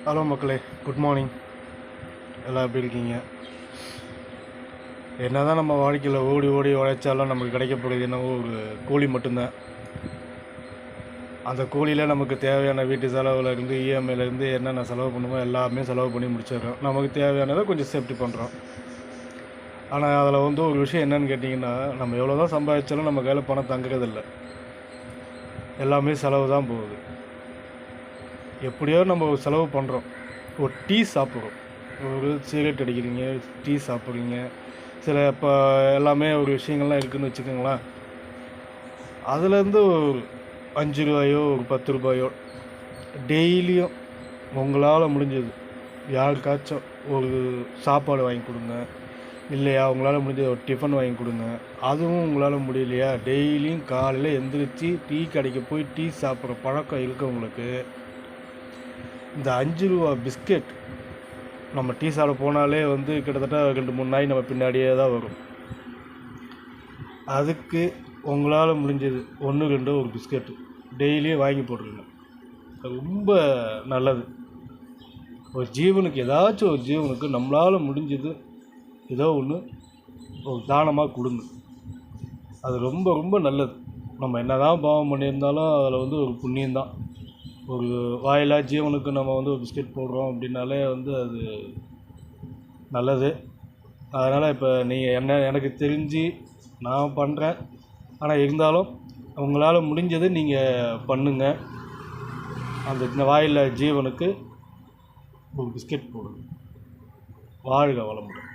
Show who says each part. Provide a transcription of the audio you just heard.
Speaker 1: Hello மக்களே, good morning. எல்லாம் எப்படி இருக்கீங்க? என்ன தான் நம்ம வாழ்க்கையில் ஓடி ஓடி உழைச்சாலும் நமக்கு கிடைக்கப்படுது என்னவோ ஒரு கூலி மட்டும்தான். அந்த கூலியில் நமக்கு தேவையான வீட்டு செலவுலேருந்து இஎம்ஐலேருந்து என்னென்ன செலவு பண்ணுமோ எல்லாமே செலவு பண்ணி முடிச்சிடுறோம். நமக்கு தேவையானதை கொஞ்சம் சேஃப்டி பண்ணுறோம். ஆனால் அதில் வந்து ஒரு விஷயம் என்னென்னு கேட்டிங்கன்னா, நம்ம எவ்வளோ தான் சம்பாதிச்சாலும் நம்ம கையில் பணம் தங்குறதில்லை. எல்லாமே செலவு தான் போகுது. எப்படியோ நம்ம ஒரு செலவு பண்ணுறோம். ஒரு டீ சாப்பிட்றோம், ஒரு சிகரெட் அடிக்கிறீங்க, டீ சாப்பிட்றீங்க, சில இப்போ எல்லாமே ஒரு விஷயங்கள்லாம் இருக்குதுன்னு வச்சுக்கோங்களேன். அதுலேருந்து ஒரு 5 ரூபாயோ ஒரு 10 ரூபாயோ டெய்லியும் உங்களால் முடிஞ்சது யாருக்காச்சும் ஒரு சாப்பாடு வாங்கி கொடுங்க, இல்லையா உங்களால் முடிஞ்சது ஒரு டிஃபன் வாங்கி கொடுங்க. அதுவும் உங்களால் முடியலையா, டெய்லியும் காலையில் எந்திரிச்சு டீ கடைக்கு போய் டீ சாப்பிட்ற பழக்கம் இருக்கவங்களுக்கு இந்த 5 ரூபா பிஸ்கெட் நம்ம டீ சாப்பிட போனாலே வந்து கிட்டத்தட்ட 2-3 நாய் நம்ம பின்னாடியே தான் வரும். அதுக்கு உங்களால் முடிஞ்சது 1-2 ஒரு பிஸ்கெட்டு டெய்லியும் வாங்கி போட்டுருங்க. அது ரொம்ப நல்லது. ஒரு ஜீவனுக்கு, ஏதாச்சும் ஒரு ஜீவனுக்கு நம்மளால் முடிஞ்சது ஏதோ ஒன்று ஒரு தானமாக கொடுங்க. அது ரொம்ப ரொம்ப நல்லது. நம்ம என்ன தான் பாவம் பண்ணியிருந்தாலும் அதில் வந்து ஒரு புண்ணியம்தான். ஒரு வாயிலா ஜீவனுக்கு நம்ம வந்து ஒரு பிஸ்கெட் போடுறோம் அப்படின்னாலே வந்து அது நல்லது. அதனால் இப்போ நீங்கள் எனக்கு தெரிஞ்சு நான் பண்ணுறேன். ஆனால் இருந்தாலும் உங்களால் முடிஞ்சது நீங்கள் பண்ணுங்கள். அந்த வாயில்லா ஜீவனுக்கு ஒரு பிஸ்கெட் போடுங்க. வாழ்க வளமுடன்.